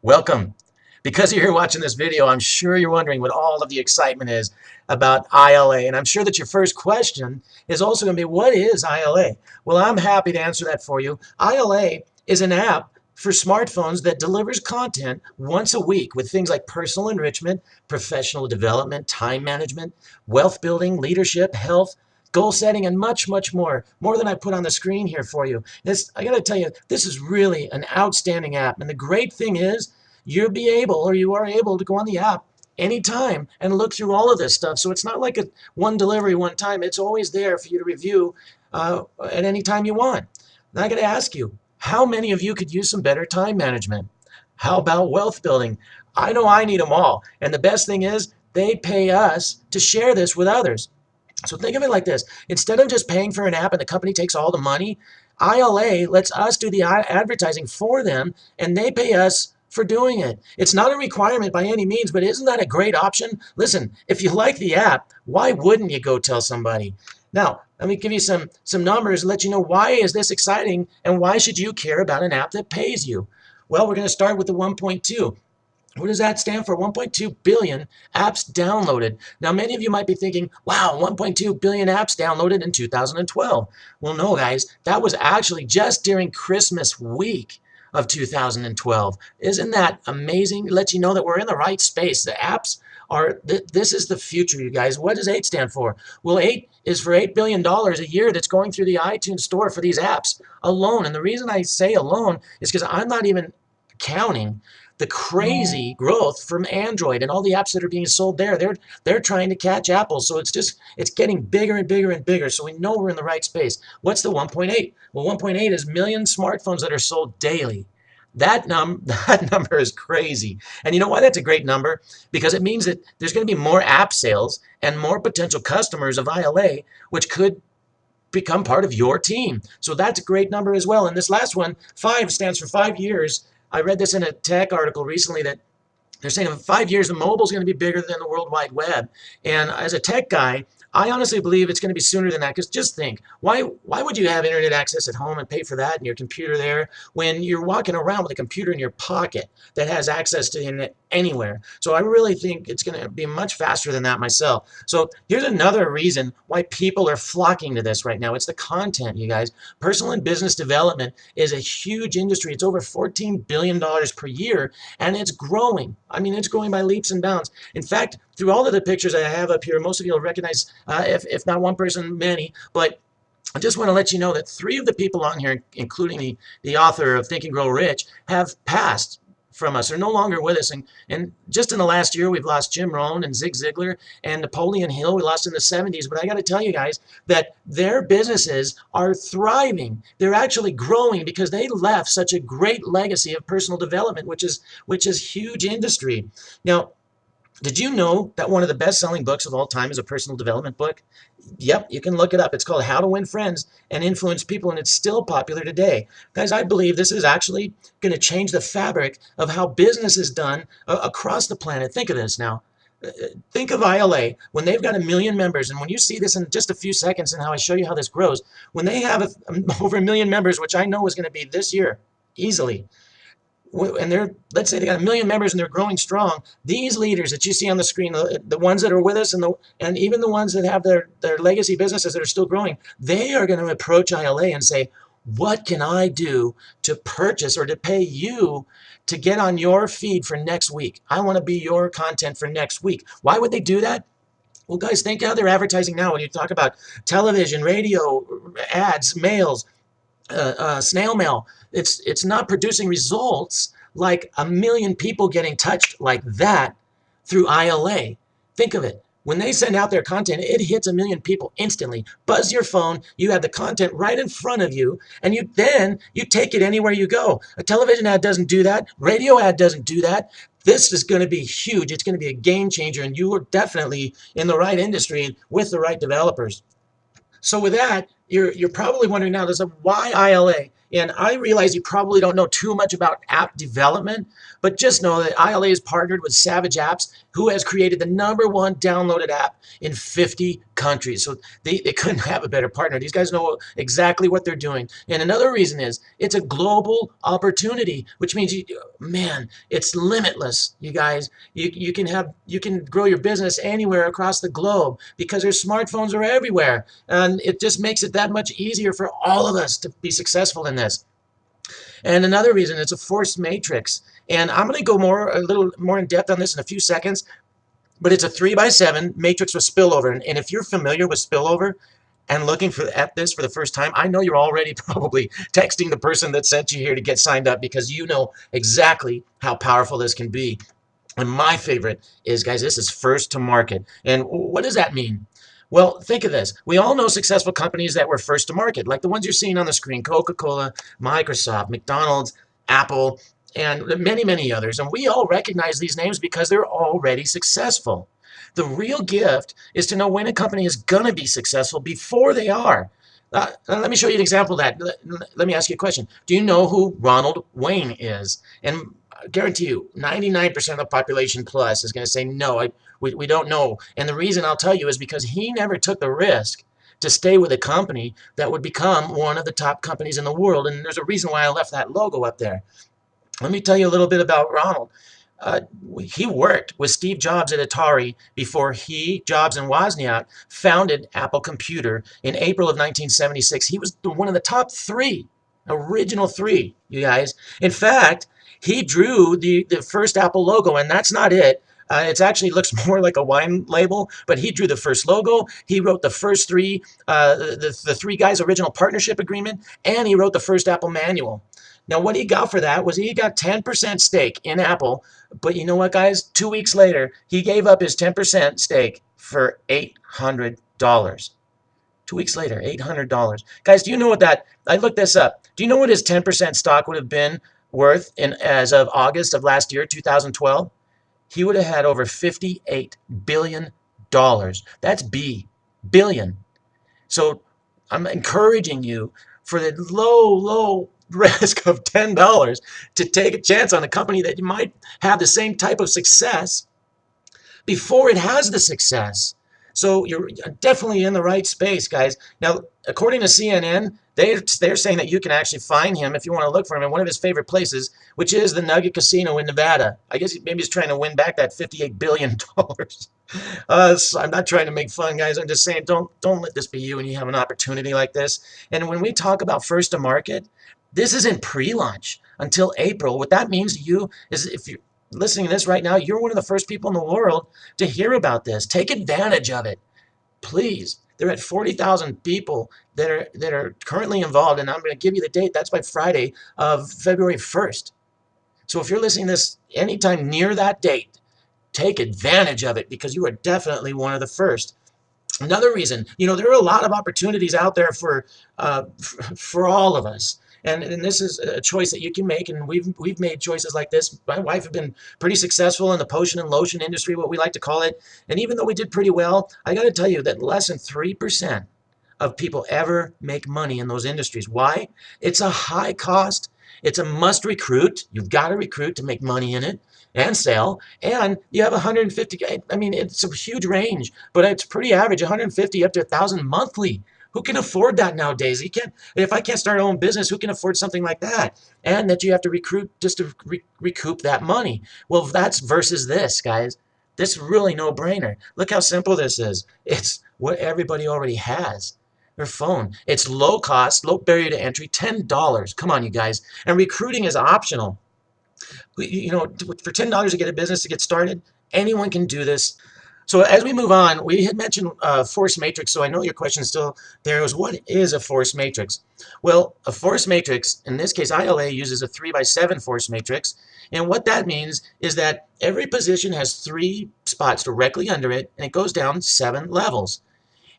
Welcome. Because you're here watching this video, I'm sure you're wondering what all of the excitement is about ILA. And I'm sure that your first question is also going to be, what is ILA? Well, I'm happy to answer that for you. ILA is an app for smartphones that delivers content once a week with things like personal enrichment, professional development, time management, wealth building, leadership, health, goal setting, and much, much more. More than I put on the screen here for you. I got to tell you, this is really an outstanding app. And the great thing is, you are able to go on the app anytime and look through all of this stuff. So it's not like a one delivery, one time. It's always there for you to review at any time you want. Now I got to ask you, how many of you could use some better time management? How about wealth building? I know I need them all. And the best thing is, they pay us to share this with others. So think of it like this. Instead of just paying for an app and the company takes all the money, ILA lets us do the advertising for them, and they pay us for doing it. It's not a requirement by any means, but isn't that a great option? Listen, if you like the app, why wouldn't you go tell somebody? Now, let me give you some numbers and let you know why is this exciting and why should you care about an app that pays you? Well, we're going to start with the 1.2. What does that stand for? 1.2 billion apps downloaded. Now, many of you might be thinking, wow, 1.2 billion apps downloaded in 2012. Well, no, guys, that was actually just during Christmas week of 2012. Isn't that amazing? It lets you know that we're in the right space. The apps are, this is the future, you guys. What does 8 stand for? Well, 8 is for $8 billion a year that's going through the iTunes store for these apps alone. And the reason I say alone is because I'm not even counting the crazy growth from Android and all the apps that are being sold there. They're trying to catch Apple. So it's getting bigger and bigger and bigger. So we know we're in the right space. What's the 1.8? Well, 1.8 is million smartphones that are sold daily. That number is crazy. And you know why that's a great number? Because it means that there's going to be more app sales and more potential customers of ILA, which could become part of your team. So that's a great number as well. And this last one, 5, stands for 5 years. I read this in a tech article recently that they're saying in 5 years, the mobile is going to be bigger than the World Wide Web. And as a tech guy, I honestly believe it's going to be sooner than that, because just think, why would you have internet access at home and pay for that and your computer there when you're walking around with a computer in your pocket that has access to the internet anywhere? So I really think it's going to be much faster than that myself. So here's another reason why people are flocking to this right now. It's the content, you guys. Personal and business development is a huge industry. It's over $14 billion per year, and it's growing. I mean, it's growing by leaps and bounds. In fact, through all of the pictures I have up here, most of you will recognize, if not one person, many, but I just want to let you know that 3 of the people on here, including the author of Think and Grow Rich, have passed from us. They're no longer with us. And just in the last year, we've lost Jim Rohn and Zig Ziglar and Napoleon Hill. We lost in the 70s. But I got to tell you guys that their businesses are thriving. They're actually growing because they left such a great legacy of personal development, which is huge industry. Now, did you know that one of the best-selling books of all time is a personal development book? Yep, you can look it up. It's called How to Win Friends and Influence People, and it's still popular today. Guys, I believe this is actually going to change the fabric of how business is done across the planet. Think of this now. Think of ILA. When they've got 1 million members, and when you see this in just a few seconds and how I show you how this grows, when they have over 1 million members, which I know is going to be this year, easily, and let's say they got 1 million members and they're growing strong, these leaders that you see on the screen, the ones that are with us and even the ones that have their legacy businesses that are still growing, they are going to approach ILA and say, what can I do to purchase or to pay you to get on your feed for next week? I want to be your content for next week. Why would they do that? Well, guys, think how they're advertising now when you talk about television, radio, ads, mails, snail mail. It's not producing results like 1 million people getting touched like that through ILA. Think of it. When they send out their content, it hits 1 million people instantly. Buzz your phone, you have the content right in front of you, and you take it anywhere you go. A television ad doesn't do that. Radio ad doesn't do that. This is going to be huge. It's going to be a game changer, and you are definitely in the right industry with the right developers. So with that, You're probably wondering now, why ILA? And I realize you probably don't know too much about app development, but just know that ILA is partnered with Savage Apps, who has created the #1 downloaded app in 50 countries. So they couldn't have a better partner. These guys know exactly what they're doing. And another reason is it's a global opportunity, which means, man, it's limitless, you guys. You can grow your business anywhere across the globe because their smartphones are everywhere. And it just makes it that much easier for all of us to be successful in this. And another reason, it's a force matrix. And I'm going to go a little more in depth on this in a few seconds, but it's a 3x7 matrix with spillover. And if you're familiar with spillover and looking at this for the first time, I know you're already probably texting the person that sent you here to get signed up, because you know exactly how powerful this can be. And my favorite is, guys, this is first to market. And what does that mean? Well, think of this. We all know successful companies that were first to market, like the ones you're seeing on the screen: Coca-Cola, Microsoft, McDonald's, Apple, and many, many others. And we all recognize these names because they're already successful. The real gift is to know when a company is going to be successful before they are. Let me show you an example of that. Let me ask you a question. Do you know who Ronald Wayne is? And I guarantee you, 99% of the population plus is going to say, no, we don't know. And the reason I'll tell you is because he never took the risk to stay with a company that would become one of the top companies in the world. And there's a reason why I left that logo up there. Let me tell you a little bit about Ronald. He worked with Steve Jobs at Atari before Jobs, and Wozniak founded Apple Computer in April of 1976. He was one of the top original three, you guys. In fact, he drew the first Apple logo, and that's not it. It actually looks more like a wine label, but he drew the first logo. He wrote the first the three guys' original partnership agreement, and he wrote the first Apple manual. Now, what he got for that was he got 10% stake in Apple. But you know what, guys? 2 weeks later, he gave up his 10% stake for $800. 2 weeks later, $800. Guys, do you know what I looked this up. Do you know what his 10% stock would have been worth as of August of last year, 2012? He would have had over $58 billion. That's billion. So I'm encouraging you, for the low risk of $10, to take a chance on a company that you might have the same type of success before it has the success. So you're definitely in the right space, guys. Now, according to CNN, they're saying that you can actually find him, if you want to look for him, in one of his favorite places, which is the Nugget Casino in Nevada. I guess maybe he's trying to win back that $58 billion. So I'm not trying to make fun, guys. I'm just saying, don't let this be you when you have an opportunity like this. And when we talk about first to market, this isn't pre-launch until April. What that means to you is, if you're listening to this right now, you're one of the first people in the world to hear about this. Take advantage of it, please. They're at 40,000 people that are currently involved, and I'm going to give you the date. That's by Friday of February 1st. So if you're listening to this anytime near that date, take advantage of it, because you are definitely one of the first. Another reason, there are a lot of opportunities out there for all of us. And this is a choice that you can make, and we've made choices like this. My wife has been pretty successful in the potion and lotion industry, what we like to call it. And even though we did pretty well, I got to tell you that less than 3% of people ever make money in those industries. Why? It's a high cost. It's a must recruit. You've got to recruit to make money in it and sell. And you have 150. I mean, it's a huge range, but it's pretty average, 150 up to 1,000 monthly. Who can afford that nowadays? If I can't start our own business, who can afford something like that? And that you have to recruit just to recoup that money. Well, that's versus this, guys. This is really no-brainer. Look how simple this is. It's what everybody already has. Their phone. It's low cost, low barrier to entry, $10. Come on, you guys. And recruiting is optional. For $10 to get a business to get started, anyone can do this. So as we move on, we had mentioned force matrix, so I know your question is still there, is what is a force matrix? Well, a force matrix, in this case ILA uses a 3x7 force matrix, and what that means is that every position has 3 spots directly under it, and it goes down 7 levels.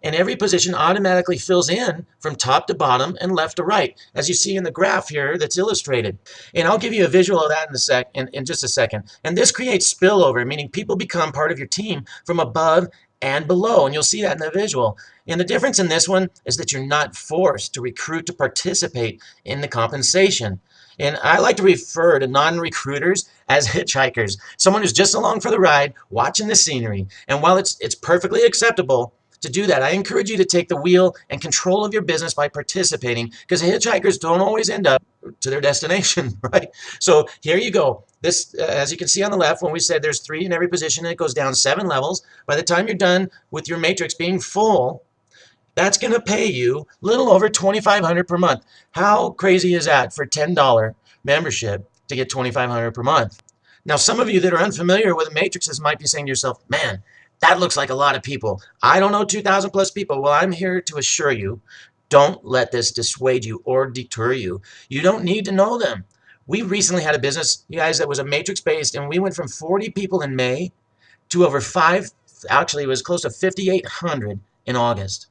and every position automatically fills in from top to bottom and left to right, as you see in the graph here that's illustrated. And I'll give you a visual of that in just a second. And this creates spillover, meaning people become part of your team from above and below, and you'll see that in the visual. And the difference in this one is that you're not forced to recruit to participate in the compensation. And I like to refer to non-recruiters as hitchhikers, someone who's just along for the ride, watching the scenery. And while it's perfectly acceptable to do that, I encourage you to take the wheel and control of your business by participating, because hitchhikers don't always end up to their destination, right? So here you go. This, as you can see on the left, when we said there's 3 in every position, it goes down 7 levels. By the time you're done with your matrix being full, that's going to pay you a little over $2,500 per month. How crazy is that for $10 membership to get $2,500 per month? Now, some of you that are unfamiliar with matrices might be saying to yourself, man, that looks like a lot of people. I don't know 2,000 plus people. Well, I'm here to assure you, don't let this dissuade you or deter you. You don't need to know them. We recently had a business, you guys, that was a matrix based, and we went from 40 people in May to over actually it was close to 5,800 in August.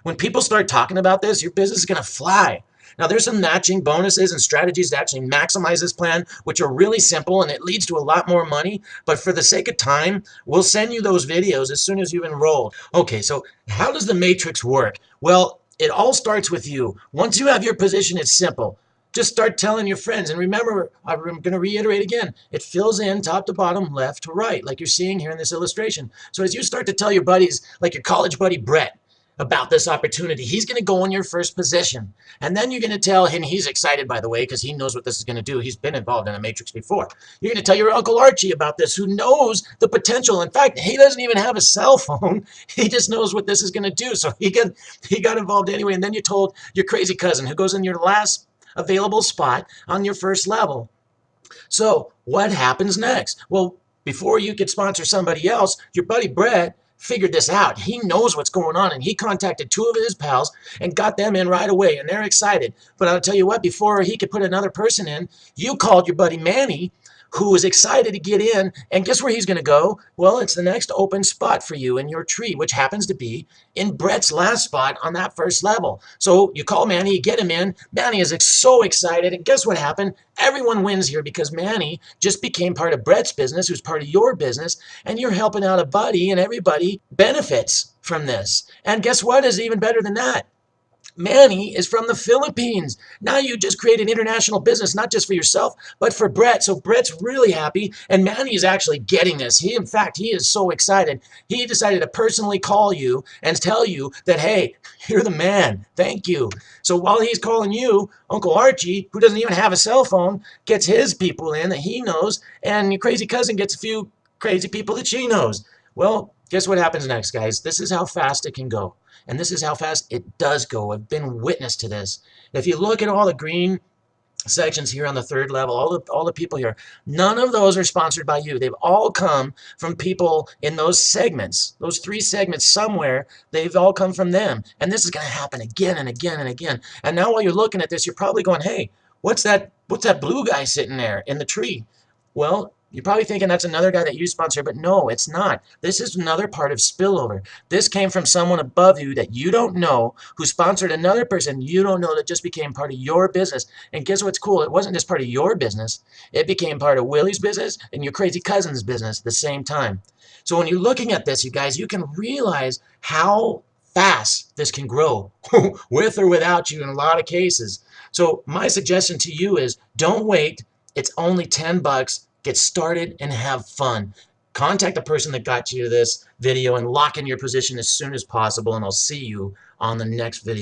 When people start talking about this, your business is going to fly. Now, there's some matching bonuses and strategies to actually maximize this plan, which are really simple, and it leads to a lot more money. But for the sake of time, we'll send you those videos as soon as you've enrolled. Okay, so how does the matrix work? Well, it all starts with you. Once you have your position, it's simple. Just start telling your friends. And remember, I'm going to reiterate again, it fills in top to bottom, left to right, like you're seeing here in this illustration. So as you start to tell your buddies, like your college buddy Brett, about this opportunity, he's going to go in your first position. And then you're going to tell him, he's excited, by the way, because he knows what this is going to do. He's been involved in a matrix before. You're going to tell your Uncle Archie about this, who knows the potential. In fact, he doesn't even have a cell phone. He just knows what this is going to do. So he got involved anyway. And then you told your crazy cousin, who goes in your last available spot on your first level. So what happens next? Well, before you could sponsor somebody else, your buddy Brett figured this out. He knows what's going on, and he contacted 2 of his pals and got them in right away, and they're excited. But I'll tell you what, before he could put another person in, you called your buddy Manny, who was excited to get in, and guess where he's going to go? Well, it's the next open spot for you in your tree, which happens to be in Brett's last spot on that first level. So you call Manny, you get him in. Manny is so excited, and guess what happened? Everyone wins here because Manny just became part of Brett's business, who's part of your business, and you're helping out a buddy, and everybody benefits from this. And guess what is even better than that? Manny is from the Philippines. Now you just created international business, not just for yourself, but for Brett. So Brett's really happy, and Manny is actually getting this. In fact, he is so excited. He decided to personally call you and tell you that, hey, you're the man. Thank you. So while he's calling you, Uncle Archie, who doesn't even have a cell phone, gets his people in that he knows, and your crazy cousin gets a few crazy people that she knows. Well, guess what happens next, guys? This is how fast it can go. And this is how fast it does go. I've been witness to this. If you look at all the green sections here on the 3rd level, all the people here, none of those are sponsored by you. They've all come from people in those segments, those 3 segments somewhere. They've all come from them. And this is going to happen again and again and again. And now while you're looking at this, you're probably going, hey, what's that blue guy sitting there in the tree? Well, you're probably thinking that's another guy that you sponsor, but no, it's not. This is another part of spillover. This came from someone above you that you don't know, who sponsored another person you don't know, that just became part of your business. And guess what's cool? It wasn't just part of your business. It became part of Willie's business and your crazy cousin's business at the same time. So when you're looking at this, you guys, you can realize how fast this can grow with or without you in a lot of cases. So my suggestion to you is don't wait. It's only $10. Get started and have fun. Contact the person that got you to this video and lock in your position as soon as possible, and I'll see you on the next video.